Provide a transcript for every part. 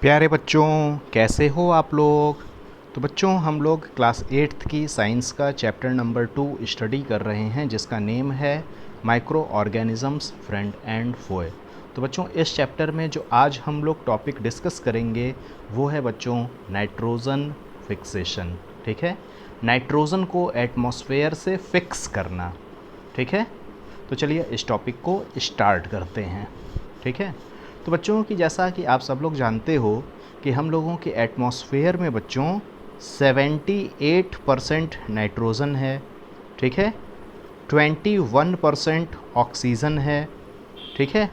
प्यारे बच्चों, कैसे हो आप लोग। तो बच्चों, हम लोग क्लास 8th की साइंस का चैप्टर नंबर 2 स्टडी कर रहे हैं, जिसका नेम है माइक्रो ऑर्गेनिजम्स फ्रेंड एंड फोए। तो बच्चों, इस चैप्टर में जो आज हम लोग टॉपिक डिस्कस करेंगे वो है बच्चों नाइट्रोजन फिक्सेशन। ठीक है, नाइट्रोजन को एटमॉस्फेयर से फिक्स करना। ठीक है, तो चलिए इस टॉपिक को स्टार्ट करते हैं। ठीक है, तो बच्चों की जैसा कि आप सब लोग जानते हो कि हम लोगों के एटमॉस्फेयर में बच्चों 78% नाइट्रोजन है। ठीक है, 21% ऑक्सीजन है। ठीक है,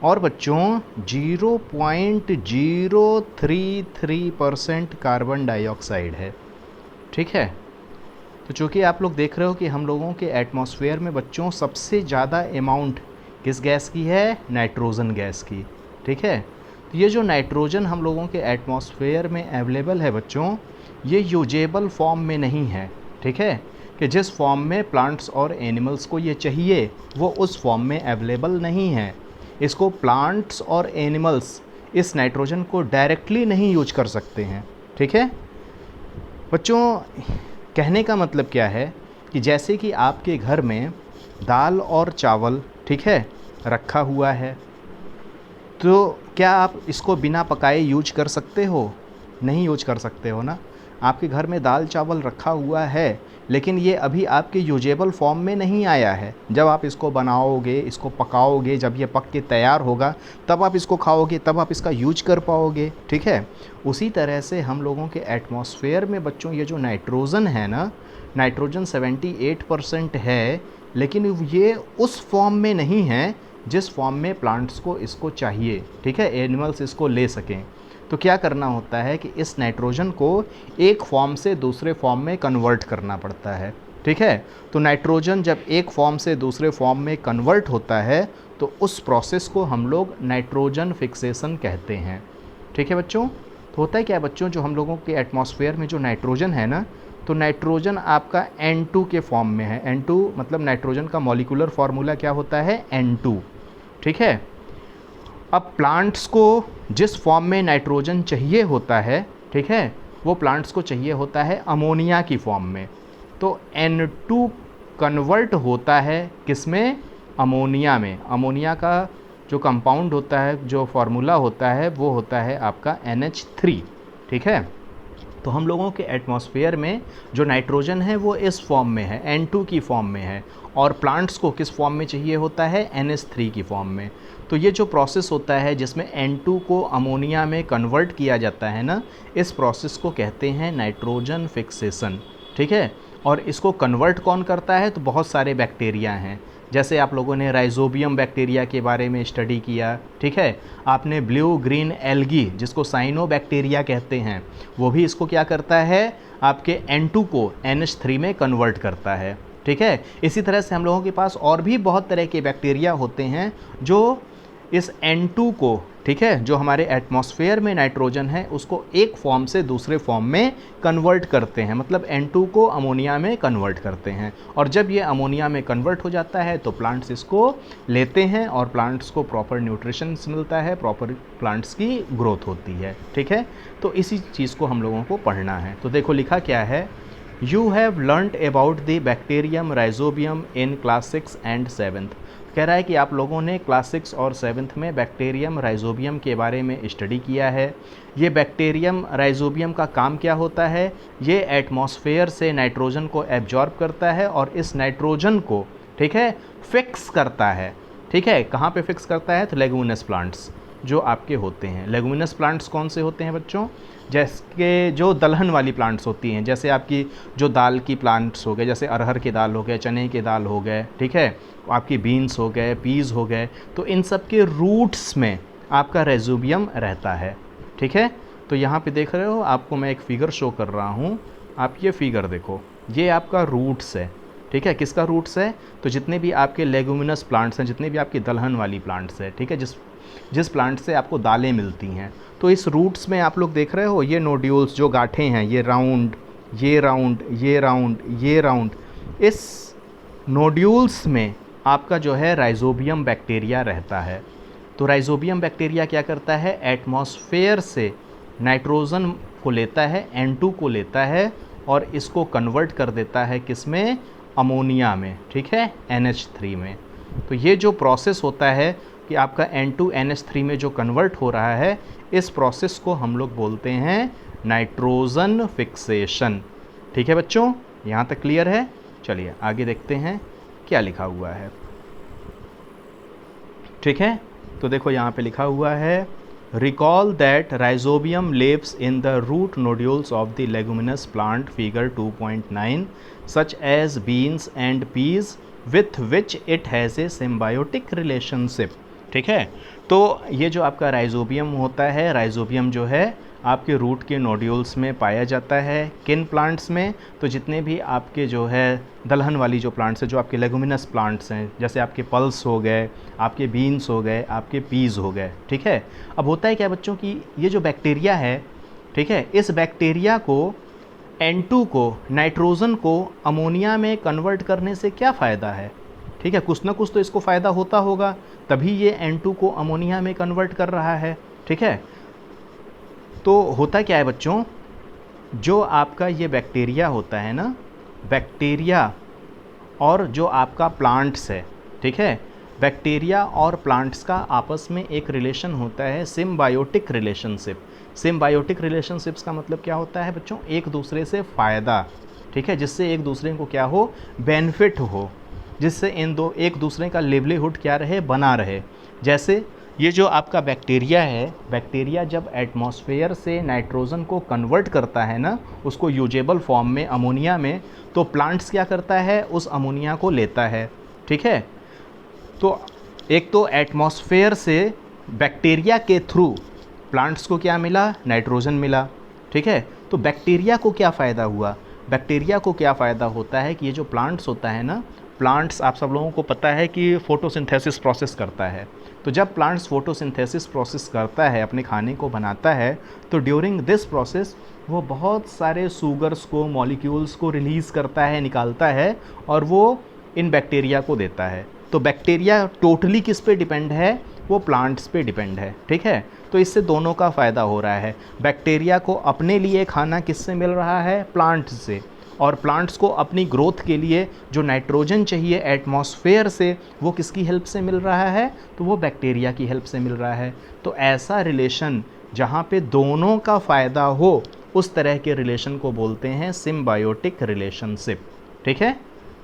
और बच्चों 0.033% कार्बन डाइऑक्साइड है। ठीक है, तो चूँकि आप लोग देख रहे हो कि हम लोगों के एटमॉस्फेयर में बच्चों सबसे ज़्यादा अमाउंट किस गैस की है, नाइट्रोजन गैस की। ठीक है, तो ये जो नाइट्रोजन हम लोगों के एटमॉस्फेयर में अवेलेबल है बच्चों, ये यूजेबल फॉर्म में नहीं है। ठीक है, कि जिस फॉर्म में प्लांट्स और एनिमल्स को ये चाहिए वो उस फॉर्म में अवेलेबल नहीं है। इसको प्लांट्स और एनिमल्स इस नाइट्रोजन को डायरेक्टली नहीं यूज कर सकते हैं। ठीक है बच्चों, कहने का मतलब क्या है कि जैसे कि आपके घर में दाल और चावल, ठीक है, रखा हुआ है, तो क्या आप इसको बिना पकाए यूज कर सकते हो? नहीं यूज कर सकते हो ना। आपके घर में दाल चावल रखा हुआ है, लेकिन ये अभी आपके यूजेबल फॉर्म में नहीं आया है। जब आप इसको बनाओगे, इसको पकाओगे, जब ये पक के तैयार होगा तब आप इसको खाओगे, तब आप इसका यूज कर पाओगे। ठीक है, उसी तरह से हम लोगों के एटमॉस्फेयर में बच्चों ये जो नाइट्रोजन है ना, नाइट्रोजन 78% है, लेकिन ये उस फॉर्म में नहीं है जिस फॉर्म में प्लांट्स को इसको चाहिए। ठीक है, एनिमल्स इसको ले सकें। तो क्या करना होता है कि इस नाइट्रोजन को एक फॉर्म से दूसरे फॉर्म में कन्वर्ट करना पड़ता है। ठीक है, तो नाइट्रोजन जब एक फॉर्म से दूसरे फॉर्म में कन्वर्ट होता है तो उस प्रोसेस को हम लोग नाइट्रोजन फिक्सेशन कहते हैं। ठीक है बच्चों, तो होता है क्या बच्चों, जो हम लोगों के एटमॉस्फेयर में जो नाइट्रोजन है ना, तो नाइट्रोजन आपका N2 के फॉर्म में है। N2 मतलब नाइट्रोजन का मॉलिक्यूलर फार्मूला क्या होता है, N2। ठीक है, अब प्लांट्स को जिस फॉर्म में नाइट्रोजन चाहिए होता है, ठीक है, वो प्लांट्स को चाहिए होता है अमोनिया की फॉर्म में। तो N2 कन्वर्ट होता है किस में, अमोनिया में। अमोनिया का जो कंपाउंड होता है, जो फार्मूला होता है, वो होता है आपका NH3। ठीक है, तो हम लोगों के एटमॉस्फेयर में जो नाइट्रोजन है वो इस फॉर्म में है, N2 की फॉर्म में है, और प्लांट्स को किस फॉर्म में चाहिए होता है, NH3 की फॉर्म में। तो ये जो प्रोसेस होता है जिसमें N2 को अमोनिया में कन्वर्ट किया जाता है ना, इस प्रोसेस को कहते हैं नाइट्रोजन फिक्सेशन। ठीक है, और इसको कन्वर्ट कौन करता है, तो बहुत सारे बैक्टीरिया हैं। जैसे आप लोगों ने राइजोबियम बैक्टीरिया के बारे में स्टडी किया। ठीक है, आपने ब्लू ग्रीन एल्गी, जिसको साइनोबैक्टीरिया कहते हैं, वो भी इसको क्या करता है, आपके N2 को NH3 में कन्वर्ट करता है। ठीक है, इसी तरह से हम लोगों के पास और भी बहुत तरह के बैक्टीरिया होते हैं जो इस N2 को, ठीक है, जो हमारे एटमॉस्फेयर में नाइट्रोजन है उसको एक फॉर्म से दूसरे फॉर्म में कन्वर्ट करते हैं, मतलब N2 को अमोनिया में कन्वर्ट करते हैं। और जब ये अमोनिया में कन्वर्ट हो जाता है तो प्लांट्स इसको लेते हैं और प्लांट्स को प्रॉपर न्यूट्रिशन मिलता है, प्रॉपर प्लांट्स की ग्रोथ होती है। ठीक है, तो इसी चीज़ को हम लोगों को पढ़ना है। तो देखो लिखा क्या है, you have learned about the bacterium rhizobium in class 6 and 7th। कह रहा है कि आप लोगों ने क्लास 6 और 7th में बैक्टीरियम राइजोबियम के बारे में स्टडी किया है। ये बैक्टीरियम राइजोबियम का काम क्या होता है, ये एटमॉस्फेयर से नाइट्रोजन को एब्जॉर्ब करता है और इस नाइट्रोजन को, ठीक है, फिक्स करता है। ठीक है, कहाँ पे फिक्स करता है, तो लेगुमिनस प्लांट्स जो आपके होते हैं। लेगुमिनस प्लांट्स कौन से होते हैं बच्चों, जैसे जो दलहन वाली प्लांट्स होती हैं, जैसे आपकी जो दाल की प्लांट्स हो गए, जैसे अरहर के दाल हो गए, चने के दाल हो गए, ठीक है, आपकी बीन्स हो गए, पीज़ हो गए, तो इन सब के रूट्स में आपका रेजोबियम रहता है। ठीक है, तो यहाँ पे देख रहे हो, आपको मैं एक फ़िगर शो कर रहा हूँ, आप ये फ़िगर देखो, ये आपका रूट्स है। ठीक है, किसका रूट्स है, तो जितने भी आपके लेगुमिनस प्लांट्स हैं, जितने भी आपकी दलहन वाली प्लांट्स हैं, ठीक है, जिस प्लांट से आपको दालें मिलती हैं, तो इस रूट्स में आप लोग देख रहे हो ये नोड्यूल्स, जो गांठें हैं, ये राउंड, ये राउंड, ये राउंड, ये राउंड, इस नोड्यूल्स में आपका जो है राइजोबियम बैक्टीरिया रहता है। तो राइजोबियम बैक्टीरिया क्या करता है, एटमॉस्फेयर से नाइट्रोजन को लेता है, N2 को लेता है और इसको कन्वर्ट कर देता है किस में, अमोनिया में, ठीक है, NH3 में। तो ये जो प्रोसेस होता है कि आपका N2 NH3 में जो कन्वर्ट हो रहा है, इस प्रोसेस को हम लोग बोलते हैं नाइट्रोजन फिक्सेशन। ठीक है बच्चों, यहाँ तक क्लियर है? चलिए आगे देखते हैं क्या लिखा हुआ है। ठीक है, तो देखो यहाँ पे लिखा हुआ है, recall that rhizobium lives in the root nodules of the leguminous plant figure 2.9 such as beans and peas with which it has a symbiotic relationship. ठीक है, तो ये जो आपका राइजोबियम होता है, राइजोबियम जो है आपके रूट के नोड्यूल्स में पाया जाता है। किन प्लांट्स में, तो जितने भी आपके जो है दलहन वाली जो प्लांट्स हैं, जो आपके लेगुमिनस प्लांट्स हैं, जैसे आपके पल्स हो गए, आपके बीन्स हो गए, आपके पीज हो गए। ठीक है, अब होता है क्या बच्चों की, ये जो बैक्टीरिया है, ठीक है, इस बैक्टीरिया को N2 को, नाइट्रोजन को अमोनिया में कन्वर्ट करने से क्या फ़ायदा है? ठीक है, कुछ ना कुछ तो इसको फ़ायदा होता होगा, तभी ये N2 को अमोनिया में कन्वर्ट कर रहा है। ठीक है, तो होता क्या है बच्चों, जो आपका ये बैक्टीरिया होता है ना, बैक्टीरिया और जो आपका प्लांट्स है, ठीक है, बैक्टीरिया और प्लांट्स का आपस में एक रिलेशन होता है, सिम्बायोटिक रिलेशनशिप। सिम्बायोटिक रिलेशनशिप्स का मतलब क्या होता है बच्चों, एक दूसरे से फ़ायदा, ठीक है, जिससे एक दूसरे को क्या हो, बेनिफिट हो, जिससे एक दूसरे का लिवलीहुड क्या रहे, बना रहे। जैसे ये जो आपका बैक्टीरिया है, बैक्टीरिया जब एटमॉस्फेयर से नाइट्रोजन को कन्वर्ट करता है ना, उसको यूजेबल फॉर्म में, अमोनिया में, तो प्लांट्स क्या करता है, उस अमोनिया को लेता है। ठीक है, तो एक तो एटमॉस्फेयर से बैक्टीरिया के थ्रू प्लांट्स को क्या मिला, नाइट्रोजन मिला। ठीक है, तो बैक्टीरिया को क्या फ़ायदा हुआ, बैक्टीरिया को क्या फ़ायदा होता है कि ये जो प्लांट्स होता है ना, प्लांट्स आप सब लोगों को पता है कि फोटोसिंथेसिस प्रोसेस करता है। तो जब प्लांट्स फोटोसिंथेसिस प्रोसेस करता है, अपने खाने को बनाता है, तो ड्यूरिंग दिस प्रोसेस वो बहुत सारे शुगर्स को, मॉलिक्यूल्स को रिलीज़ करता है, निकालता है, और वो इन बैक्टीरिया को देता है। तो बैक्टीरिया टोटली किस पे डिपेंड है, वो प्लांट्स पे डिपेंड है। ठीक है, तो इससे दोनों का फ़ायदा हो रहा है। बैक्टीरिया को अपने लिए खाना किससे मिल रहा है, प्लांट्स से, और प्लांट्स को अपनी ग्रोथ के लिए जो नाइट्रोजन चाहिए एटमॉस्फेयर से, वो किसकी हेल्प से मिल रहा है, तो वो बैक्टीरिया की हेल्प से मिल रहा है। तो ऐसा रिलेशन जहाँ पे दोनों का फ़ायदा हो, उस तरह के रिलेशन को बोलते हैं सिम्बायोटिक रिलेशनशिप। ठीक है,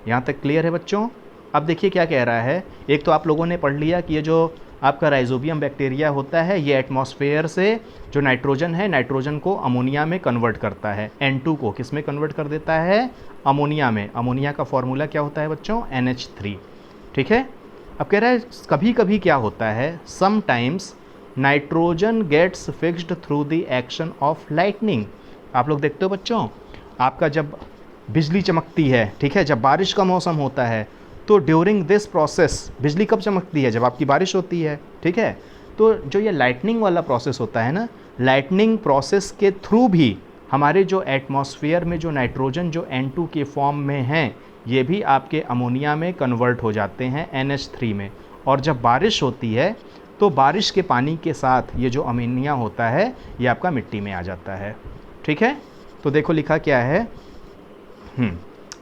यहाँ तक क्लियर है बच्चों? अब देखिए क्या कह रहा है, एक तो आप लोगों ने पढ़ लिया कि ये जो आपका राइजोबियम बैक्टीरिया होता है, ये एटमॉस्फेयर से जो नाइट्रोजन है, नाइट्रोजन को अमोनिया में कन्वर्ट करता है, N2 को किस में कन्वर्ट कर देता है, अमोनिया में। अमोनिया का फॉर्मूला क्या होता है बच्चों, NH3। ठीक है, अब कह रहा है कभी कभी क्या होता है, sometimes nitrogen gets fixed through the action of lightning. आप लोग देखते हो बच्चों, आपका जब बिजली चमकती है, ठीक है, जब बारिश का मौसम होता है, तो ड्यूरिंग दिस प्रोसेस, बिजली कब चमकती है, जब आपकी बारिश होती है। ठीक है, तो जो ये लाइटनिंग वाला प्रोसेस होता है ना, लाइटनिंग प्रोसेस के थ्रू भी हमारे जो एटमॉस्फेयर में जो नाइट्रोजन जो N2 के फॉर्म में हैं, ये भी आपके अमोनिया में कन्वर्ट हो जाते हैं NH3 में। और जब बारिश होती है, तो बारिश के पानी के साथ ये जो अमोनिया होता है, ये आपका मिट्टी में आ जाता है। ठीक है, तो देखो लिखा क्या है,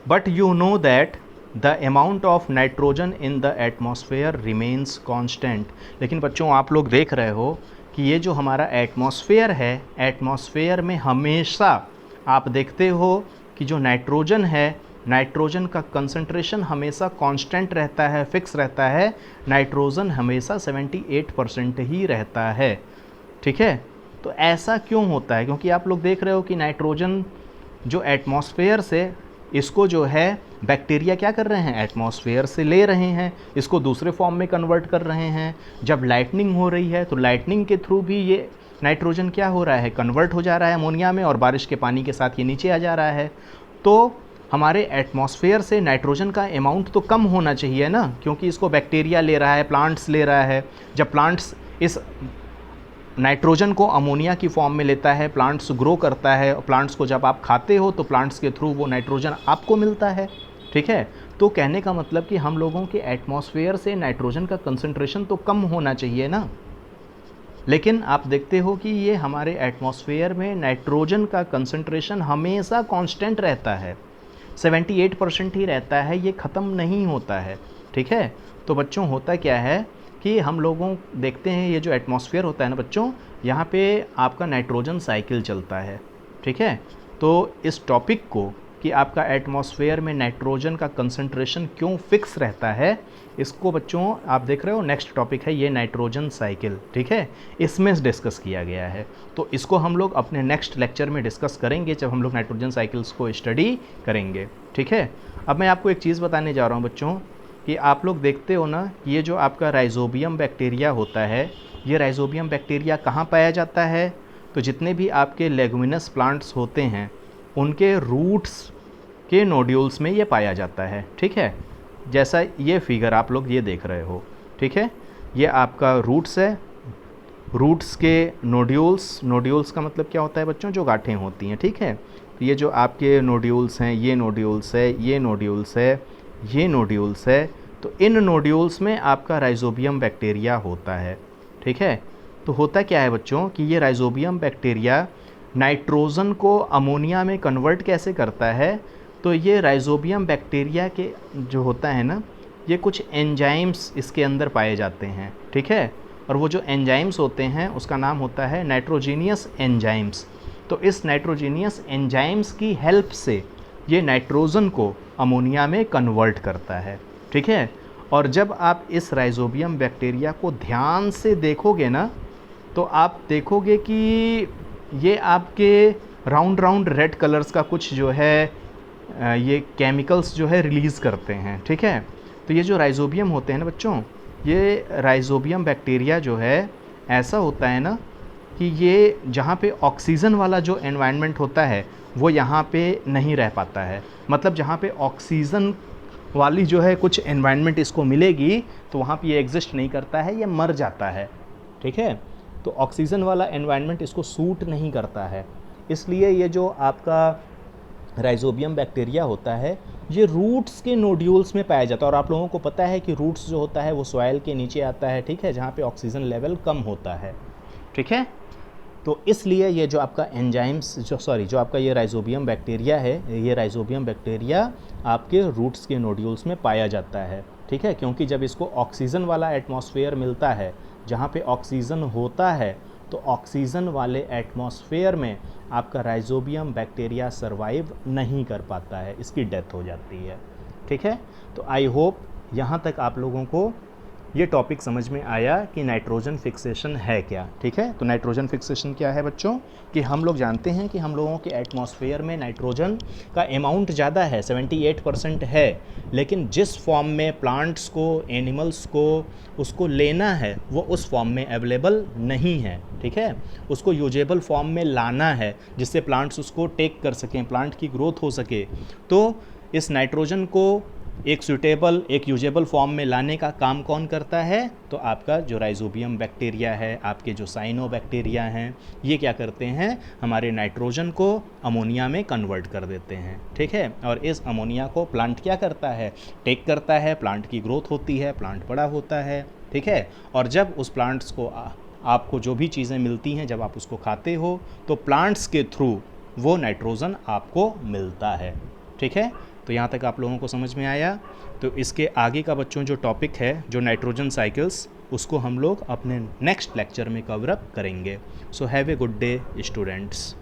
but you know that the amount of nitrogen in the atmosphere remains constant. लेकिन बच्चों आप लोग देख रहे हो कि ये जो हमारा एटमॉस्फेयर है, एटमॉस्फेयर में हमेशा आप देखते हो कि जो नाइट्रोजन है, नाइट्रोजन का कंसंट्रेशन हमेशा कांस्टेंट रहता है, फिक्स रहता है। नाइट्रोजन हमेशा 78% ही रहता है। ठीक है, तो ऐसा क्यों होता है, क्योंकि आप लोग देख रहे हो कि नाइट्रोजन जो एटमॉस्फेयर से, इसको जो है बैक्टीरिया क्या कर रहे हैं, एटमॉस्फेयर से ले रहे हैं, इसको दूसरे फॉर्म में कन्वर्ट कर रहे हैं। जब लाइटनिंग हो रही है, तो लाइटनिंग के थ्रू भी ये नाइट्रोजन क्या हो रहा है, कन्वर्ट हो जा रहा है अमोनिया में, और बारिश के पानी के साथ ये नीचे आ जा रहा है। तो हमारे एटमॉस्फेयर से नाइट्रोजन का अमाउंट तो कम होना चाहिए ना, क्योंकि इसको बैक्टीरिया ले रहा है, प्लांट्स ले रहा है। जब प्लांट्स इस नाइट्रोजन को अमोनिया की फॉर्म में लेता है, प्लांट्स ग्रो करता है, प्लांट्स को जब आप खाते हो तो प्लांट्स के थ्रू वो नाइट्रोजन आपको मिलता है। ठीक है, तो कहने का मतलब कि हम लोगों के एटमॉस्फेयर से नाइट्रोजन का कंसंट्रेशन तो कम होना चाहिए ना। लेकिन आप देखते हो कि ये हमारे एटमॉस्फेयर में नाइट्रोजन का कंसंट्रेशन हमेशा कांस्टेंट रहता है, 78% ही रहता है, ये ख़त्म नहीं होता है। ठीक है, तो बच्चों होता क्या है कि हम लोगों देखते हैं ये जो एटमॉस्फेयर होता है ना बच्चों, यहाँ पे आपका नाइट्रोजन साइकिल चलता है। ठीक है, तो इस टॉपिक को कि आपका एटमॉस्फेयर में नाइट्रोजन का कंसंट्रेशन क्यों फिक्स रहता है, इसको बच्चों आप देख रहे हो नेक्स्ट टॉपिक है ये नाइट्रोजन साइकिल। ठीक है, इसमें डिस्कस किया गया है, तो इसको हम लोग अपने नेक्स्ट लेक्चर में डिस्कस करेंगे जब हम लोग नाइट्रोजन साइकिल्स को स्टडी करेंगे। ठीक है, अब मैं आपको एक चीज़ बताने जा रहा हूँ बच्चों कि आप लोग देखते हो ना, ये जो आपका राइजोबियम बैक्टीरिया होता है, ये राइजोबियम बैक्टीरिया कहाँ पाया जाता है? तो जितने भी आपके लेगुमिनस प्लांट्स होते हैं उनके रूट्स के नोड्यूल्स में ये पाया जाता है। ठीक है, जैसा ये फिगर आप लोग ये देख रहे हो। ठीक है, ये आपका रूट्स है, रूट्स के नोड्यूल्स, नोड्यूल्स का मतलब क्या होता है बच्चों? जो गांठें होती हैं। ठीक है, तो ये जो आपके नोड्यूल्स हैं, ये नोड्यूल्स है, ये नोड्यूल्स है, ये नोड्यूल्स है, तो इन नोड्यूल्स में आपका राइजोबियम बैक्टीरिया होता है। ठीक है, तो होता क्या है बच्चों कि ये राइजोबियम बैक्टीरिया नाइट्रोजन को अमोनिया में कन्वर्ट कैसे करता है? तो ये राइजोबियम बैक्टीरिया के जो होता है ना, ये कुछ एंजाइम्स इसके अंदर पाए जाते हैं। ठीक है, और वो जो एंजाइम्स होते हैं उसका नाम होता है नाइट्रोजीनियस एंजाइम्स। तो इस नाइट्रोजीनियस एंजाइम्स की हेल्प से ये नाइट्रोजन को अमोनिया में कन्वर्ट करता है। ठीक है, और जब आप इस राइजोबियम बैक्टीरिया को ध्यान से देखोगे ना, तो आप देखोगे कि ये आपके राउंड राउंड रेड कलर्स का कुछ जो है ये केमिकल्स जो है रिलीज़ करते हैं। ठीक है, तो ये जो राइजोबियम होते हैं ना बच्चों, ये राइजोबियम बैक्टीरिया जो है ऐसा होता है ना कि ये जहाँ पे ऑक्सीजन वाला जो एनवायरनमेंट होता है वो यहाँ पे नहीं रह पाता है। मतलब जहाँ पे ऑक्सीजन वाली जो है कुछ एनवायरनमेंट इसको मिलेगी तो वहाँ पे ये एग्जिस्ट नहीं करता है, ये मर जाता है। ठीक है, तो ऑक्सीजन वाला एनवायरनमेंट इसको सूट नहीं करता है, इसलिए ये जो आपका राइजोबियम बैक्टीरिया होता है ये रूट्स के नोड्यूल्स में पाया जाता है। और आप लोगों को पता है कि रूट्स जो होता है वो सॉइल के नीचे आता है। ठीक है, जहाँ पे ऑक्सीजन लेवल कम होता है। ठीक है, तो इसलिए ये जो आपका एंजाइम्स जो आपका ये राइजोबियम बैक्टीरिया है, ये राइजोबियम बैक्टीरिया आपके रूट्स के नोड्यूल्स में पाया जाता है। ठीक है, क्योंकि जब इसको ऑक्सीजन वाला एटमॉस्फेयर मिलता है, जहाँ पे ऑक्सीजन होता है, तो ऑक्सीजन वाले एटमॉस्फेयर में आपका राइजोबियम बैक्टीरिया सरवाइव नहीं कर पाता है, इसकी डेथ हो जाती है। ठीक है, तो आई होप यहाँ तक आप लोगों को ये टॉपिक समझ में आया कि नाइट्रोजन फिक्सेशन है क्या। ठीक है, तो नाइट्रोजन फिक्सेशन क्या है बच्चों कि हम लोग जानते हैं कि हम लोगों के एटमॉस्फेयर में नाइट्रोजन का अमाउंट ज़्यादा है, 78% है, लेकिन जिस फॉर्म में प्लांट्स को, एनिमल्स को उसको लेना है वो उस फॉर्म में अवेलेबल नहीं है। ठीक है, उसको यूजेबल फॉर्म में लाना है जिससे प्लांट्स उसको टेक कर सकें, प्लांट की ग्रोथ हो सके। तो इस नाइट्रोजन को एक सूटेबल, एक यूजेबल फॉर्म में लाने का काम कौन करता है? तो आपका जो राइजोबियम बैक्टीरिया है, आपके जो साइनोबैक्टीरिया हैं, ये क्या करते हैं? हमारे नाइट्रोजन को अमोनिया में कन्वर्ट कर देते हैं। ठीक है, और इस अमोनिया को प्लांट क्या करता है? टेक करता है, प्लांट की ग्रोथ होती है, प्लांट बड़ा होता है। ठीक है, और जब उस प्लांट्स को आपको जो भी चीज़ें मिलती हैं, जब आप उसको खाते हो तो प्लांट्स के थ्रू वो नाइट्रोजन आपको मिलता है। ठीक है, तो यहाँ तक आप लोगों को समझ में आया। तो इसके आगे का बच्चों जो टॉपिक है, जो नाइट्रोजन साइकिल्स, उसको हम लोग अपने नेक्स्ट लेक्चर में कवर अप करेंगे। So have a good day students.